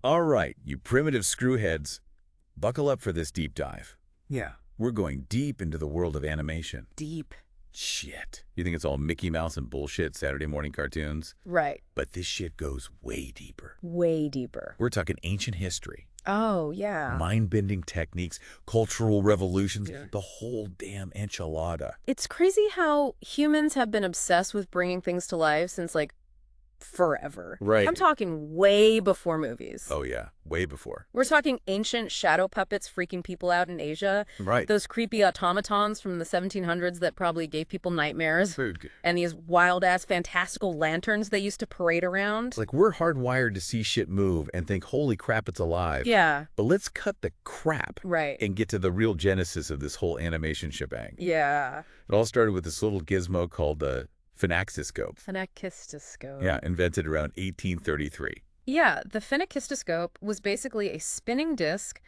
All right, you primitive screwheads, buckle up for this deep dive. Yeah. We're going deep into the world of animation. Deep. Shit. You think it's all Mickey Mouse and bullshit Saturday morning cartoons? Right. But this shit goes way deeper. Way deeper. We're talking ancient history. Oh, yeah. Mind-bending techniques, cultural revolutions, the whole damn enchilada. It's crazy how humans have been obsessed with bringing things to life since, like, forever. Right. I'm talking way before movies. Oh, yeah. Way before. We're talking ancient shadow puppets freaking people out in Asia. Right. Those creepy automatons from the 1700s that probably gave people nightmares. Food. And these wild-ass fantastical lanterns they used to parade around. Like, we're hardwired to see shit move and think, holy crap, it's alive. Yeah. But let's cut the crap. Right. And get to the real genesis of this whole animation shebang. Yeah. It all started with this little gizmo called the phenakistoscope. Phenakistoscope. Yeah, invented around 1833. Yeah, the phenakistoscope was basically a spinning disc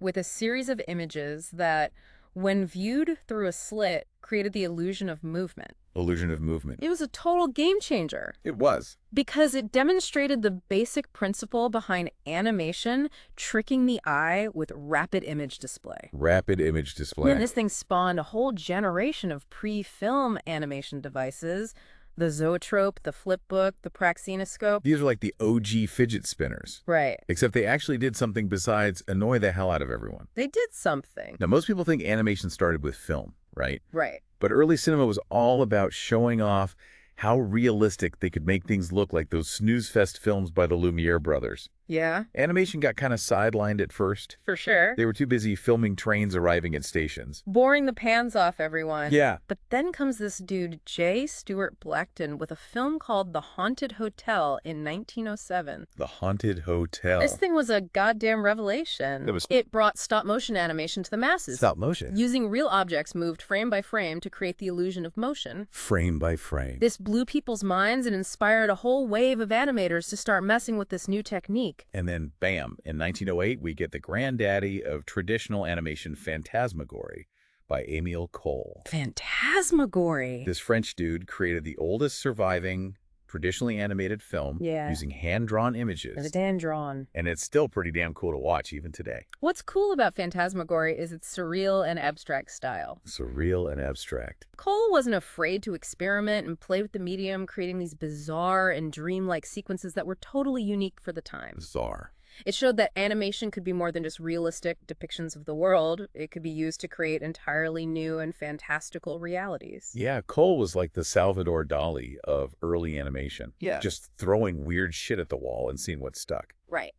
with a series of images that, when viewed through a slit, created the illusion of movement. Illusion of movement. It was a total game changer. It was. Because it demonstrated the basic principle behind animation tricking the eye with rapid image display. Rapid image display. And this thing spawned a whole generation of pre-film animation devices. The zoetrope, the flipbook, the praxinoscope. These are like the OG fidget spinners. Right. Except they actually did something besides annoy the hell out of everyone. They did something. Now, most people think animation started with film, right? Right. But early cinema was all about showing off how realistic they could make things look, like those snooze fest films by the Lumiere brothers. Yeah. Animation got kind of sidelined at first. For sure. They were too busy filming trains arriving at stations. Boring the pans off everyone. Yeah. But then comes this dude, J. Stuart Blackton, with a film called The Haunted Hotel in 1907. The Haunted Hotel. This thing was a goddamn revelation. It brought stop-motion animation to the masses. Stop motion. Using real objects moved frame by frame to create the illusion of motion. Frame by frame. This blew people's minds and inspired a whole wave of animators to start messing with this new technique. And then, bam, in 1908, we get the granddaddy of traditional animation, Phantasmagory, by Émile Cohl. Phantasmagory. This French dude created the oldest surviving traditionally animated film using hand-drawn images. Hand-drawn. And it's still pretty damn cool to watch even today. What's cool about Phantasmagory is its surreal and abstract style. Surreal and abstract. Cohl wasn't afraid to experiment and play with the medium, creating these bizarre and dreamlike sequences that were totally unique for the time. Bizarre. It showed that animation could be more than just realistic depictions of the world. It could be used to create entirely new and fantastical realities. Yeah, Cohl was like the Salvador Dali of early animation. Yeah. Just throwing weird shit at the wall and seeing what stuck. Right.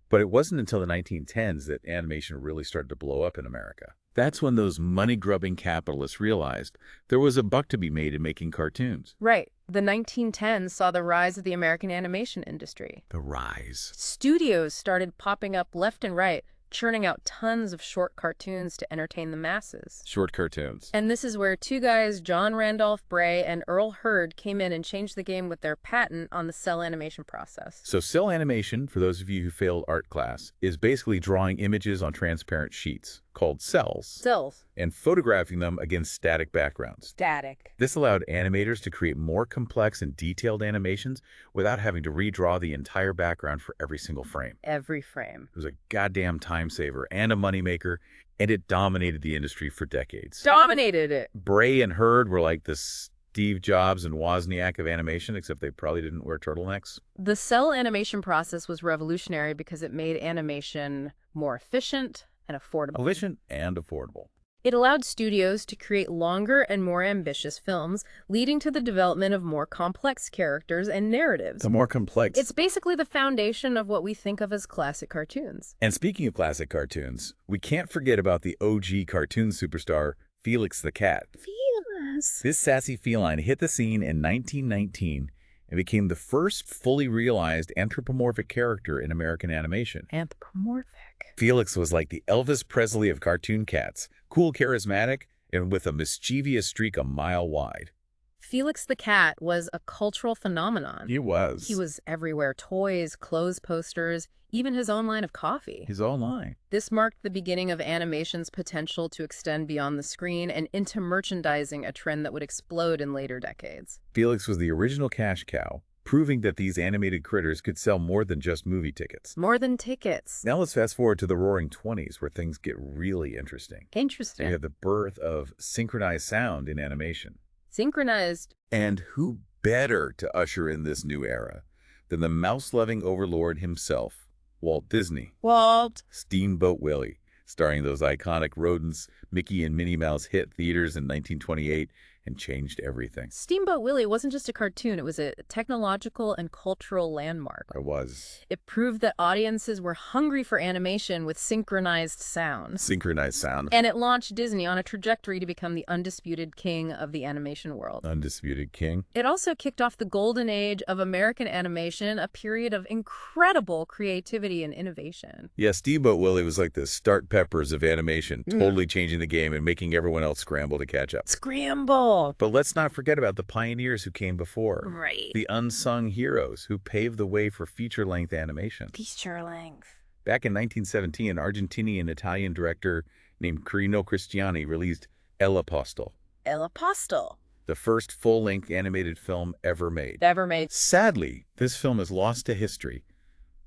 But it wasn't until the 1910s that animation really started to blow up in America. That's when those money-grubbing capitalists realized there was a buck to be made in making cartoons. Right. The 1910s saw the rise of the American animation industry. The rise. Studios started popping up left and right, churning out tons of short cartoons to entertain the masses. Short cartoons. And this is where two guys, John Randolph Bray and Earl Hurd, came in and changed the game with their patent on the cell animation process. So cell animation, for those of you who failed art class, is basically drawing images on transparent sheets, called cells. Cells. And photographing them against static backgrounds. Static. This allowed animators to create more complex and detailed animations without having to redraw the entire background for every single frame. Every frame. It was a goddamn time saver and a moneymaker, and it dominated the industry for decades. Dominated it. Bray and Hurd were like the Steve Jobs and Wozniak of animation, except they probably didn't wear turtlenecks. The cell animation process was revolutionary because it made animation more efficient and affordable. Efficient and affordable. It allowed studios to create longer and more ambitious films, leading to the development of more complex characters and narratives. The more complex. It's basically the foundation of what we think of as classic cartoons. And speaking of classic cartoons, we can't forget about the OG cartoon superstar, Felix the Cat. Felix. This sassy feline hit the scene in 1919 and became the first fully realized anthropomorphic character in American animation. Anthropomorphic. Felix was like the Elvis Presley of cartoon cats, cool, charismatic, and with a mischievous streak a mile wide. Felix the Cat was a cultural phenomenon. He was. He was everywhere. Toys, clothes posters, even his own line of coffee. His own line. This marked the beginning of animation's potential to extend beyond the screen and into merchandising, a trend that would explode in later decades. Felix was the original cash cow, proving that these animated critters could sell more than just movie tickets. More than tickets. Now let's fast forward to the Roaring '20s, where things get really interesting. Interesting. You have the birth of synchronized sound in animation. Synchronized. And who better to usher in this new era than the mouse-loving overlord himself, Walt Disney. Walt. Steamboat Willie, starring those iconic rodents Mickey and Minnie Mouse hit theaters in 1928 and changed everything. Steamboat Willie wasn't just a cartoon. It was a technological and cultural landmark. It was. It proved that audiences were hungry for animation with synchronized sound. Synchronized sound. And it launched Disney on a trajectory to become the undisputed king of the animation world. Undisputed king. It also kicked off the golden age of American animation, a period of incredible creativity and innovation. Yeah, Steamboat Willie was like the Start Peppers of animation, totally changing the game and making everyone else scramble to catch up. Scramble! But let's not forget about the pioneers who came before. Right. The unsung heroes who paved the way for feature-length animation. Feature-length. Back in 1917, an Argentinian-Italian director named Carino Cristiani released El Apostol. El Apostol. The first full-length animated film ever made. Sadly, this film is lost to history,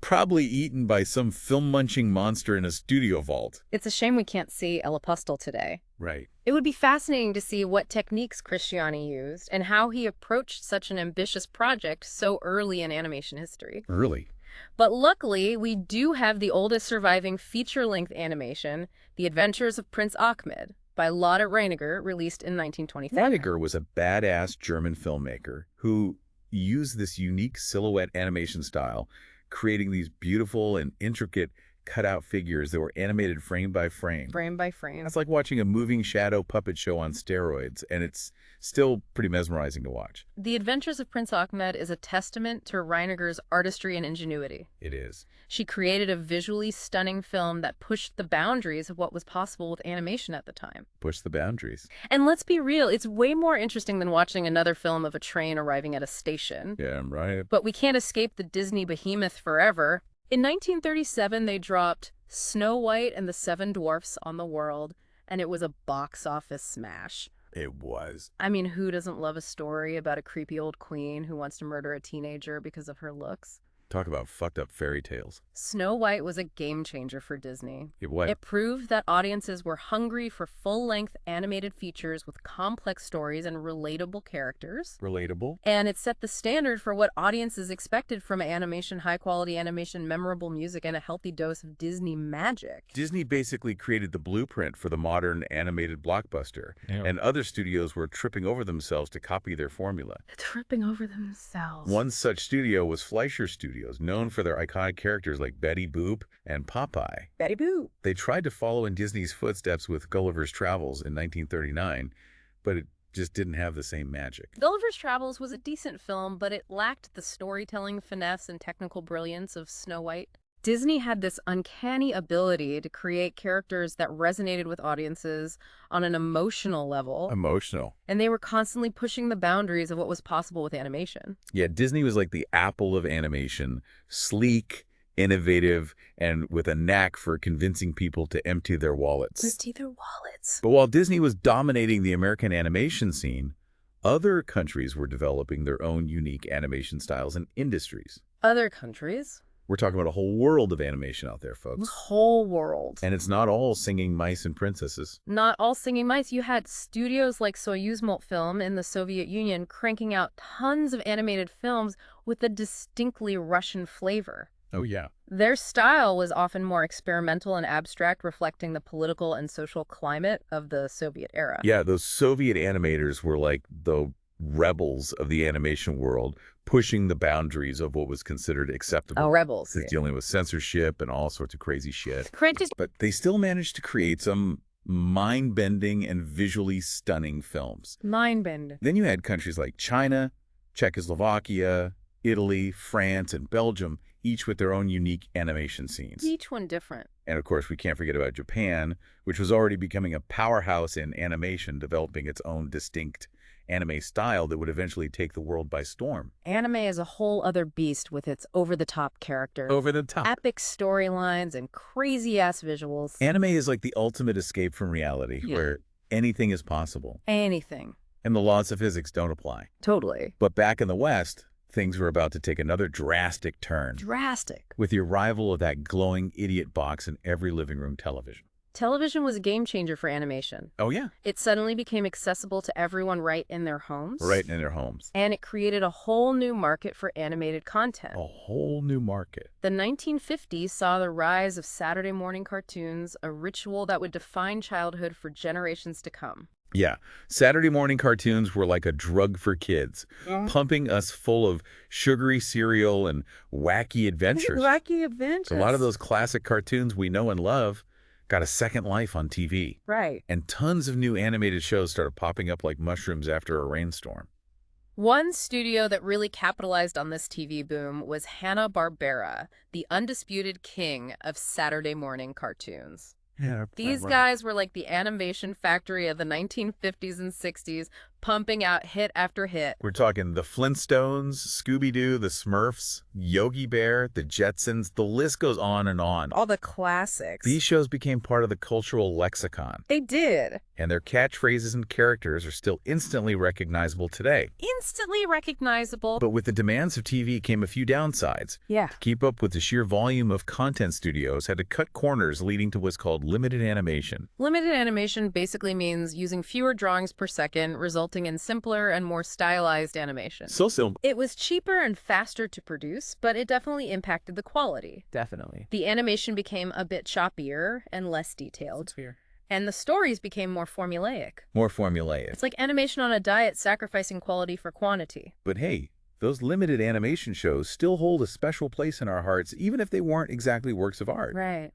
probably eaten by some film-munching monster in a studio vault. It's a shame we can't see El Apostol today. Right. It would be fascinating to see what techniques Cristiani used and how he approached such an ambitious project so early in animation history. Early. But luckily, we do have the oldest surviving feature-length animation, The Adventures of Prince Ahmed, by Lotte Reiniger, released in 1923. Reiniger was a badass German filmmaker who used this unique silhouette animation style, creating these beautiful and intricate cutout figures that were animated frame by frame. Frame by frame. That's like watching a moving shadow puppet show on steroids, and it's still pretty mesmerizing to watch. The Adventures of Prince Ahmed is a testament to Reiniger's artistry and ingenuity. It is. She created a visually stunning film that pushed the boundaries of what was possible with animation at the time. Push the boundaries. And let's be real, it's way more interesting than watching another film of a train arriving at a station. Yeah, I'm right. But we can't escape the Disney behemoth forever. In 1937, they dropped Snow White and the Seven Dwarfs on the World, and it was a box office smash. It was. I mean, who doesn't love a story about a creepy old queen who wants to murder a teenager because of her looks? Talk about fucked up fairy tales. Snow White was a game changer for Disney. It proved that audiences were hungry for full-length animated features with complex stories and relatable characters. Relatable. And it set the standard for what audiences expected from animation, high-quality animation, memorable music, and a healthy dose of Disney magic. Disney basically created the blueprint for the modern animated blockbuster, and other studios were tripping over themselves to copy their formula. Tripping over themselves. One such studio was Fleischer Studios, known for their iconic characters like Betty Boop and Popeye. Betty Boop. They tried to follow in Disney's footsteps with Gulliver's Travels in 1939, but it just didn't have the same magic. Gulliver's Travels was a decent film, but it lacked the storytelling finesse and technical brilliance of Snow White. Disney had this uncanny ability to create characters that resonated with audiences on an emotional level. And they were constantly pushing the boundaries of what was possible with animation. Yeah, Disney was like the Apple of animation, sleek, innovative, and with a knack for convincing people to empty their wallets. But while Disney was dominating the American animation scene, other countries were developing their own unique animation styles and industries. Other countries? We're talking about a whole world of animation out there, folks. Whole world. And it's not all singing mice and princesses. Not all singing mice. You had studios like Soyuz Multfilm in the Soviet Union cranking out tons of animated films with a distinctly Russian flavor. Oh, yeah. Their style was often more experimental and abstract, reflecting the political and social climate of the Soviet era. Yeah, those Soviet animators were like the rebels of the animation world, pushing the boundaries of what was considered acceptable. Oh, rebels. Dealing with censorship and all sorts of crazy shit. Crazy. But they still managed to create some mind-bending and visually stunning films. Mind-bending. Then you had countries like China, Czechoslovakia, Italy, France, and Belgium, each with their own unique animation scenes. Each one different. And of course, we can't forget about Japan, which was already becoming a powerhouse in animation, developing its own distinct anime style that would eventually take the world by storm. Anime is a whole other beast with its over-the-top characters. Over-the-top. Epic storylines and crazy-ass visuals. Anime is like the ultimate escape from reality, where anything is possible. Anything. And the laws of physics don't apply. Totally. But back in the West, things were about to take another drastic turn. Drastic. With the arrival of that glowing idiot box in every living room television. Television was a game changer for animation. Oh, yeah. It suddenly became accessible to everyone right in their homes. Right in their homes. And it created a whole new market for animated content. A whole new market. The 1950s saw the rise of Saturday morning cartoons, a ritual that would define childhood for generations to come. Yeah, Saturday morning cartoons were like a drug for kids, pumping us full of sugary cereal and wacky adventures. Wacky adventures. A lot of those classic cartoons we know and love got a second life on TV. Right. And tons of new animated shows started popping up like mushrooms after a rainstorm. One studio that really capitalized on this TV boom was Hanna-Barbera, the undisputed king of Saturday morning cartoons. Yeah, These guys were like the animation factory of the 1950s and 60s, pumping out hit after hit. We're talking the Flintstones, Scooby-Doo, the Smurfs, Yogi Bear, the Jetsons, the list goes on and on. All the classics. These shows became part of the cultural lexicon. They did. And their catchphrases and characters are still instantly recognizable today. Instantly recognizable. But with the demands of TV came a few downsides. Yeah. To keep up with the sheer volume of content, studios had to cut corners, leading to what's called limited animation. Limited animation basically means using fewer drawings per second, resulting in simpler and more stylized animation. So simple. It was cheaper and faster to produce, but it definitely impacted the quality. Definitely. The animation became a bit choppier and less detailed. And the stories became more formulaic. More formulaic. It's like animation on a diet, sacrificing quality for quantity. But hey, those limited animation shows still hold a special place in our hearts, even if they weren't exactly works of art. Right.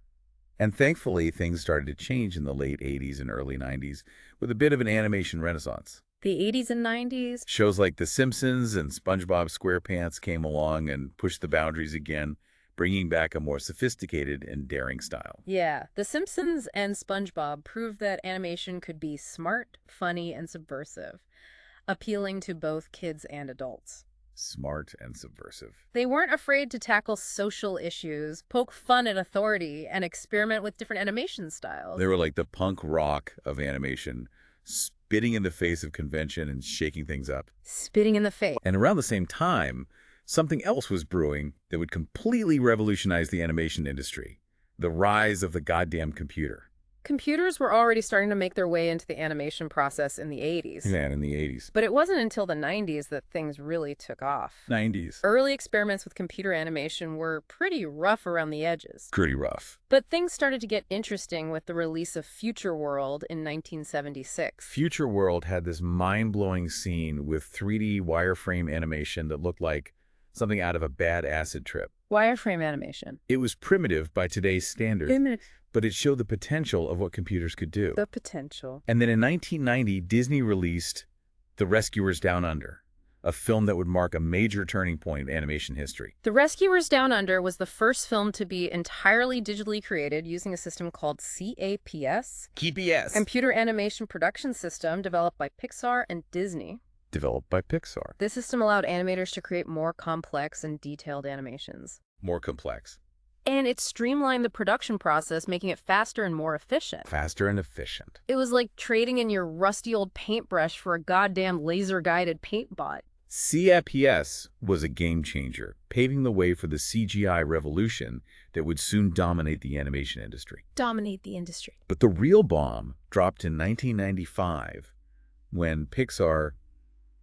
And thankfully, things started to change in the late 80s and early 90s with a bit of an animation renaissance. The 80s and 90s? Shows like The Simpsons and SpongeBob SquarePants came along and pushed the boundaries again, bringing back a more sophisticated and daring style. Yeah, The Simpsons and SpongeBob proved that animation could be smart, funny, and subversive, appealing to both kids and adults. Smart and subversive. They weren't afraid to tackle social issues, poke fun at authority, and experiment with different animation styles. They were like the punk rock of animation, spitting in the face of convention and shaking things up. Spitting in the face. And around the same time, something else was brewing that would completely revolutionize the animation industry. The rise of the goddamn computer. Computers were already starting to make their way into the animation process in the 80s. Yeah, in the 80s. But it wasn't until the 90s that things really took off. 90s. Early experiments with computer animation were pretty rough around the edges. Pretty rough. But things started to get interesting with the release of Future World in 1976. Future World had this mind-blowing scene with 3D wireframe animation that looked like something out of a bad acid trip. Wireframe animation. It was primitive by today's standards, but it showed the potential of what computers could do. The potential. And then in 1990, Disney released The Rescuers Down Under, a film that would mark a major turning point in animation history. The Rescuers Down Under was the first film to be entirely digitally created using a system called CAPS. KPS. Computer Animation Production System, developed by Pixar and Disney. Developed by Pixar. This system allowed animators to create more complex and detailed animations. More complex. And it streamlined the production process, making it faster and more efficient. Faster and efficient. It was like trading in your rusty old paintbrush for a goddamn laser-guided paint bot. CAPS was a game changer, paving the way for the CGI revolution that would soon dominate the animation industry. Dominate the industry. But the real bomb dropped in 1995 when Pixar,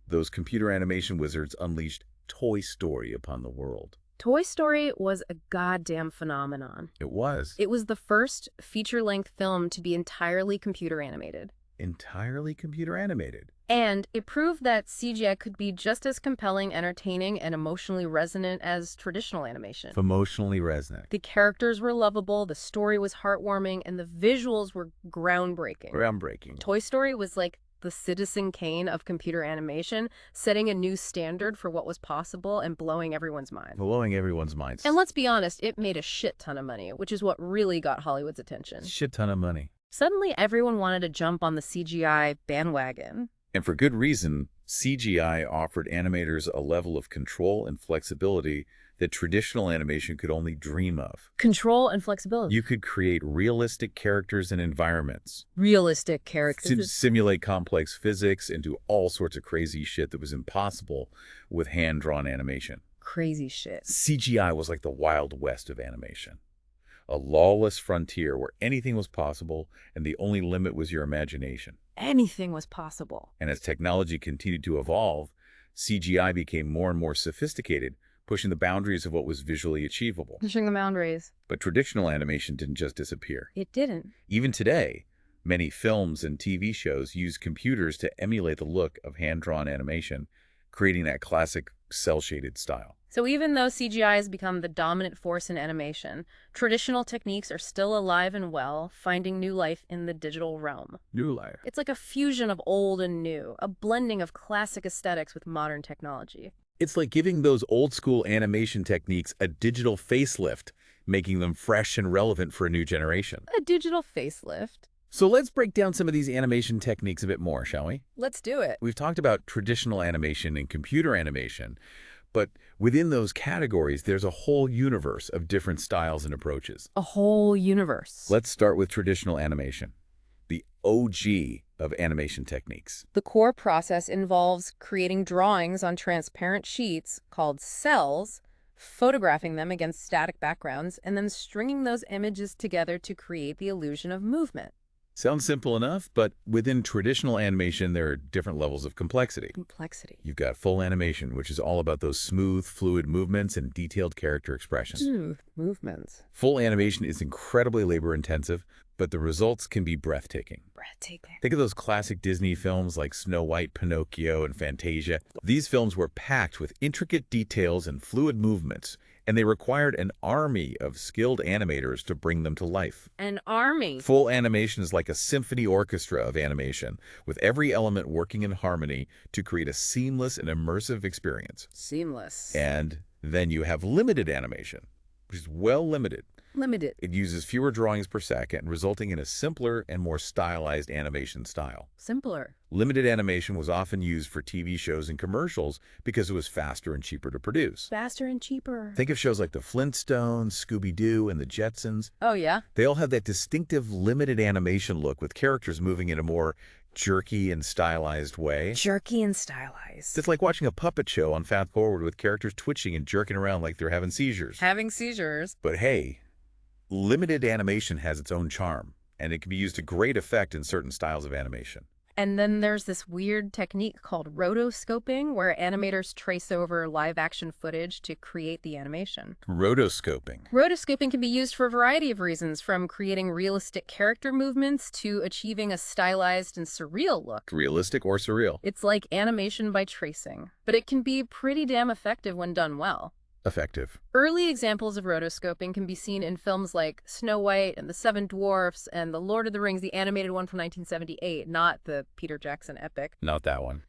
those computer animation wizards, unleashed Toy Story upon the world. Toy Story was a goddamn phenomenon. It was. It was the first feature-length film to be entirely computer animated. Entirely computer animated. And it proved that CGI could be just as compelling, entertaining, and emotionally resonant as traditional animation. Emotionally resonant. The characters were lovable, the story was heartwarming, and the visuals were groundbreaking. Groundbreaking. Toy Story was like the Citizen Kane of computer animation, setting a new standard for what was possible and blowing everyone's mind. Blowing everyone's minds. And let's be honest, it made a shit ton of money, which is what really got Hollywood's attention. Shit ton of money. Suddenly, everyone wanted to jump on the CGI bandwagon. And for good reason. CGI offered animators a level of control and flexibility that traditional animation could only dream of. Control and flexibility. You could create realistic characters and environments. Realistic characters. Simulate complex physics and do all sorts of crazy shit that was impossible with hand-drawn animation. Crazy shit. CGI was like the Wild West of animation. A lawless frontier where anything was possible and the only limit was your imagination. Anything was possible. And as technology continued to evolve, CGI became more and more sophisticated, pushing the boundaries of what was visually achievable. Pushing the boundaries. But traditional animation didn't just disappear. It didn't. Even today, many films and TV shows use computers to emulate the look of hand-drawn animation, creating that classic cel-shaded style. So even though CGI has become the dominant force in animation, traditional techniques are still alive and well, finding new life in the digital realm. New life. It's like a fusion of old and new, a blending of classic aesthetics with modern technology. It's like giving those old-school animation techniques a digital facelift, making them fresh and relevant for a new generation. A digital facelift. So let's break down some of these animation techniques a bit more, shall we? Let's do it. We've talked about traditional animation and computer animation, but within those categories, there's a whole universe of different styles and approaches. A whole universe. Let's start with traditional animation, the OG of animation techniques. The core process involves creating drawings on transparent sheets called cells, photographing them against static backgrounds, and then stringing those images together to create the illusion of movement. Sounds simple enough, but within traditional animation, there are different levels of complexity. You've got full animation, which is all about those smooth, fluid movements and detailed character expressions. Smooth movements. Full animation is incredibly labor-intensive, but the results can be breathtaking. Think of those classic Disney films like Snow White, Pinocchio, and Fantasia. These films were packed with intricate details and fluid movements, and they required an army of skilled animators to bring them to life. An army? Full animation is like a symphony orchestra of animation, with every element working in harmony to create a seamless and immersive experience. Seamless. And then you have limited animation, which is well limited. It uses fewer drawings per second, resulting in a simpler and more stylized animation style. Simpler. Limited animation was often used for TV shows and commercials because it was faster and cheaper to produce. Faster and cheaper. Think of shows like The Flintstones, Scooby-Doo, and The Jetsons. Oh, yeah? They all have that distinctive limited animation look with characters moving in a more jerky and stylized way. Jerky and stylized. It's like watching a puppet show on Fast Forward with characters twitching and jerking around like they're having seizures. But hey, limited animation has its own charm, and it can be used to great effect in certain styles of animation. And then there's this weird technique called rotoscoping, where animators trace over live-action footage to create the animation. Rotoscoping. Rotoscoping can be used for a variety of reasons, from creating realistic character movements to achieving a stylized and surreal look. Realistic or surreal? It's like animation by tracing, but it can be pretty damn effective when done well. Effective. Early examples of rotoscoping can be seen in films like Snow White and the Seven Dwarfs and The Lord of the Rings, the animated one from 1978, not the Peter Jackson epic. Not that one.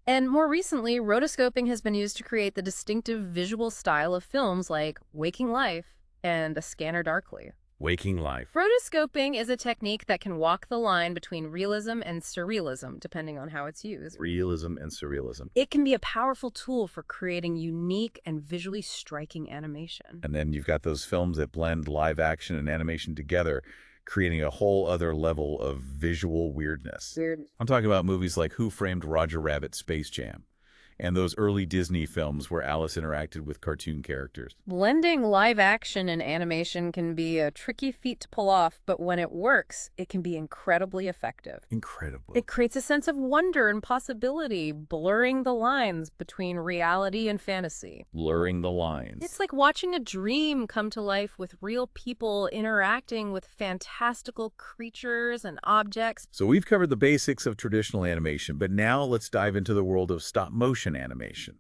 And more recently, rotoscoping has been used to create the distinctive visual style of films like Waking Life and A Scanner Darkly. Waking Life. Rotoscoping is a technique that can walk the line between realism and surrealism, depending on how it's used. Realism and surrealism. It can be a powerful tool for creating unique and visually striking animation. And then you've got those films that blend live action and animation together, creating a whole other level of visual weirdness. I'm talking about movies like Who Framed Roger Rabbit, Space Jam, and those early Disney films where Alice interacted with cartoon characters. Blending live action and animation can be a tricky feat to pull off, but when it works, it can be incredibly effective. It creates a sense of wonder and possibility, blurring the lines between reality and fantasy. Blurring the lines. It's like watching a dream come to life with real people interacting with fantastical creatures and objects. So we've covered the basics of traditional animation, but now let's dive into the world of stop-motion animation,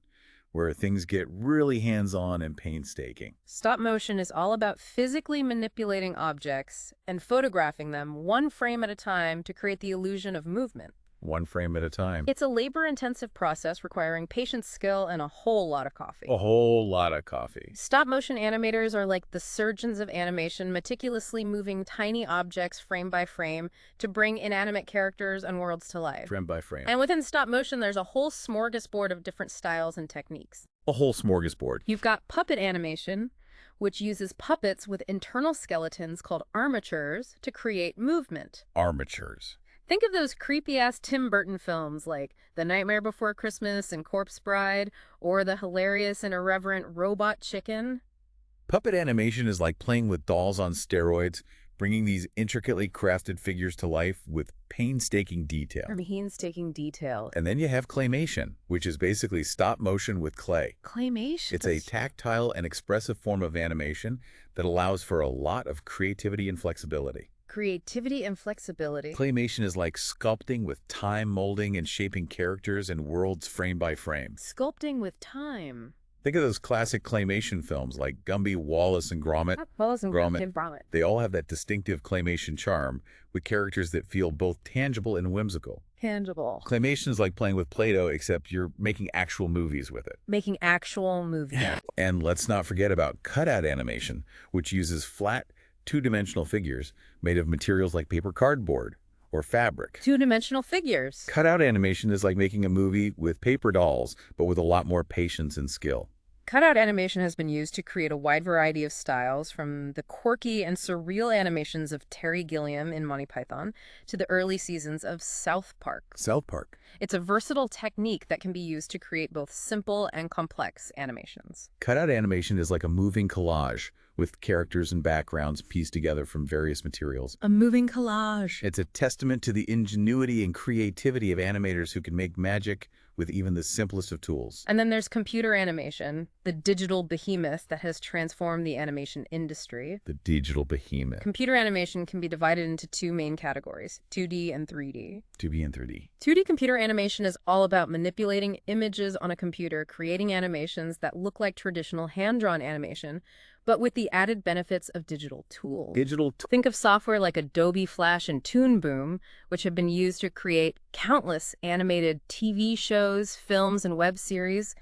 where things get really hands-on and painstaking. Stop motion is all about physically manipulating objects and photographing them one frame at a time to create the illusion of movement. One frame at a time. It's a labor-intensive process requiring patience, skill, and a whole lot of coffee. A whole lot of coffee. Stop-motion animators are like the surgeons of animation, meticulously moving tiny objects frame by frame to bring inanimate characters and worlds to life. Frame by frame. And within stop-motion, there's a whole smorgasbord of different styles and techniques. A whole smorgasbord. You've got puppet animation, which uses puppets with internal skeletons called armatures to create movement. Armatures. Think of those creepy-ass Tim Burton films like The Nightmare Before Christmas and Corpse Bride, or the hilarious and irreverent Robot Chicken. Puppet animation is like playing with dolls on steroids, bringing these intricately crafted figures to life with painstaking detail. Painstaking detail. And then you have claymation, which is basically stop motion with clay. Claymation? It's a tactile and expressive form of animation that allows for a lot of creativity and flexibility. Creativity and flexibility. Claymation is like sculpting with time, molding and shaping characters and worlds frame by frame. Sculpting with time. Think of those classic claymation films like Gumby, Wallace and Gromit. Wallace and Gromit. They all have that distinctive claymation charm with characters that feel both tangible and whimsical. Tangible. Claymation is like playing with Play-Doh, except you're making actual movies with it. Making actual movies. And let's not forget about cutout animation, which uses flat, two-dimensional figures made of materials like paper cardboard or fabric. Two-dimensional figures. Cutout animation is like making a movie with paper dolls, but with a lot more patience and skill. Cutout animation has been used to create a wide variety of styles, from the quirky and surreal animations of Terry Gilliam in Monty Python to the early seasons of South Park. South Park. It's a versatile technique that can be used to create both simple and complex animations. Cutout animation is like a moving collage with characters and backgrounds pieced together from various materials. A moving collage. It's a testament to the ingenuity and creativity of animators who can make magic with even the simplest of tools. And then there's computer animation, the digital behemoth that has transformed the animation industry. The digital behemoth. Computer animation can be divided into two main categories, 2D and 3D. 2D and 3D. 2D computer animation is all about manipulating images on a computer, creating animations that look like traditional hand-drawn animation, but with the added benefits of digital tools. Think of software like Adobe Flash and Toon Boom, which have been used to create countless animated TV shows, films, and web series.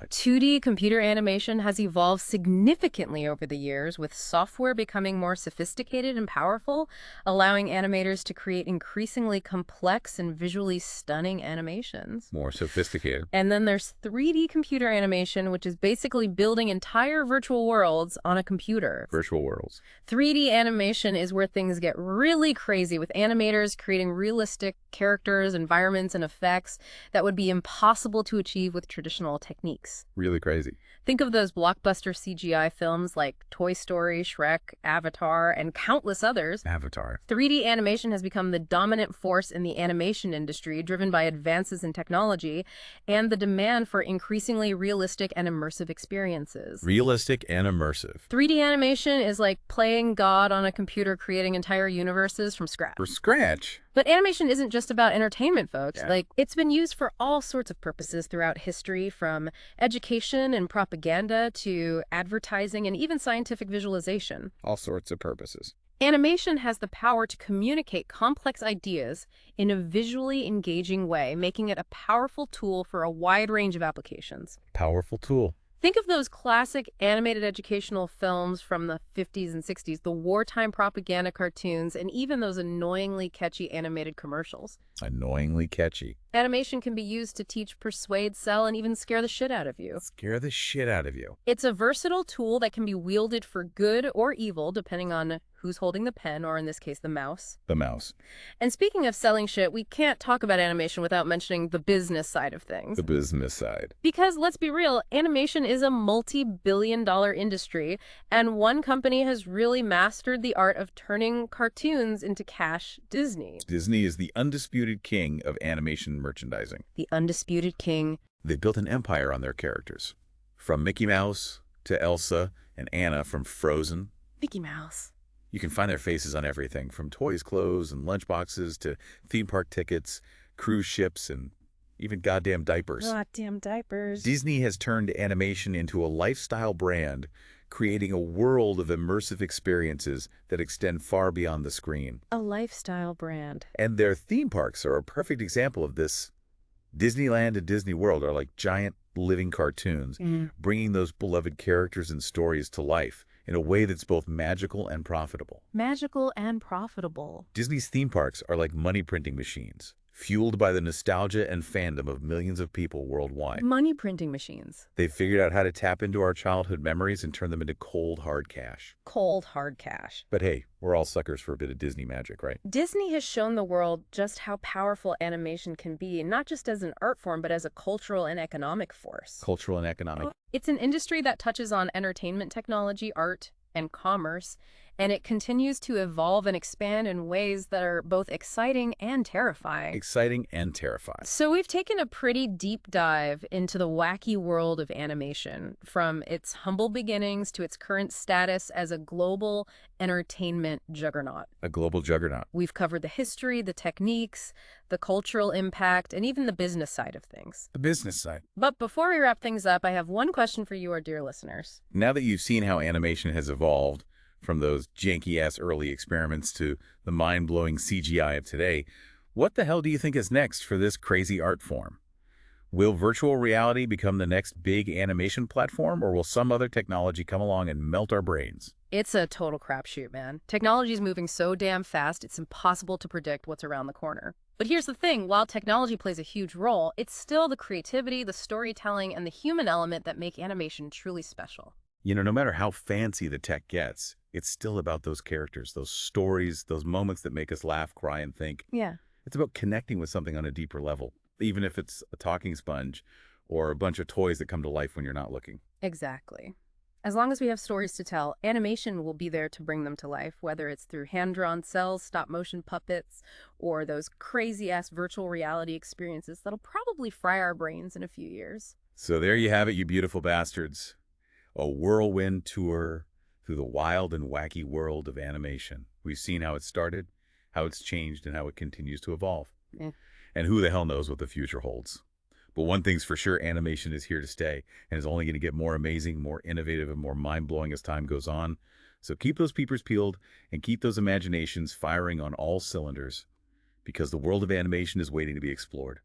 2D computer animation has evolved significantly over the years, with software becoming more sophisticated and powerful, allowing animators to create increasingly complex and visually stunning animations. More sophisticated. And then there's 3D computer animation, which is basically building entire virtual worlds on a computer. Virtual worlds. 3D animation is where things get really crazy, with animators creating realistic characters, environments, and effects that would be impossible to achieve with traditional techniques. Really crazy. Think of those blockbuster CGI films like Toy Story, Shrek, Avatar, and countless others. Avatar. 3D animation has become the dominant force in the animation industry, driven by advances in technology and the demand for increasingly realistic and immersive experiences. Realistic and immersive. 3D animation is like playing God on a computer, creating entire universes from scratch. From scratch? But animation isn't just about entertainment, folks. Yeah. It's been used for all sorts of purposes throughout history, from education and propaganda to advertising and even scientific visualization. All sorts of purposes. Animation has the power to communicate complex ideas in a visually engaging way, making it a powerful tool for a wide range of applications. Powerful tool. Think of those classic animated educational films from the 50s and 60s, the wartime propaganda cartoons, and even those annoyingly catchy animated commercials. Annoyingly catchy. Animation can be used to teach, persuade, sell, and even scare the shit out of you. Scare the shit out of you. It's a versatile tool that can be wielded for good or evil, depending on who's holding the pen, or in this case, the mouse. The mouse. And speaking of selling shit, we can't talk about animation without mentioning the business side of things. The business side. Because, let's be real, animation is a multi-billion-dollar industry, and one company has really mastered the art of turning cartoons into cash: Disney. Disney is the undisputed king of animation merchandising. The undisputed king. They built an empire on their characters. From Mickey Mouse to Elsa and Anna from Frozen. Mickey Mouse. You can find their faces on everything, from toys, clothes, and lunchboxes to theme park tickets, cruise ships, and even goddamn diapers. Goddamn diapers. Disney has turned animation into a lifestyle brand, creating a world of immersive experiences that extend far beyond the screen. A lifestyle brand. And their theme parks are a perfect example of this. Disneyland and Disney World are like giant living cartoons, bringing those beloved characters and stories to life in a way that's both magical and profitable. Magical and profitable. Disney's theme parks are like money printing machines, fueled by the nostalgia and fandom of millions of people worldwide. Money printing machines. They've figured out how to tap into our childhood memories and turn them into cold, hard cash. Cold, hard cash. But hey, we're all suckers for a bit of Disney magic, right? Disney has shown the world just how powerful animation can be, not just as an art form, but as a cultural and economic force. Cultural and economic. It's an industry that touches on entertainment technology, art, and commerce, and it continues to evolve and expand in ways that are both exciting and terrifying. Exciting and terrifying. So we've taken a pretty deep dive into the wacky world of animation, from its humble beginnings to its current status as a global entertainment juggernaut. A global juggernaut. We've covered the history, the techniques, the cultural impact, and even the business side of things. The business side. But before we wrap things up, I have one question for you, our dear listeners. Now that you've seen how animation has evolved, from those janky-ass early experiments to the mind-blowing CGI of today, what the hell do you think is next for this crazy art form? Will virtual reality become the next big animation platform, or will some other technology come along and melt our brains? It's a total crapshoot, man. Technology is moving so damn fast, it's impossible to predict what's around the corner. But here's the thing, while technology plays a huge role, it's still the creativity, the storytelling, and the human element that make animation truly special. You know, no matter how fancy the tech gets, it's still about those characters, those stories, those moments that make us laugh, cry, and think. Yeah. It's about connecting with something on a deeper level, even if it's a talking sponge or a bunch of toys that come to life when you're not looking. Exactly. As long as we have stories to tell, animation will be there to bring them to life, whether it's through hand-drawn cells, stop-motion puppets, or those crazy-ass virtual reality experiences that'll probably fry our brains in a few years. So there you have it, you beautiful bastards. A whirlwind tour through the wild and wacky world of animation. We've seen how it started, how it's changed, and how it continues to evolve. Yeah. And who the hell knows what the future holds. But one thing's for sure, animation is here to stay and is only going to get more amazing, more innovative, and more mind-blowing as time goes on. So keep those peepers peeled and keep those imaginations firing on all cylinders, because the world of animation is waiting to be explored.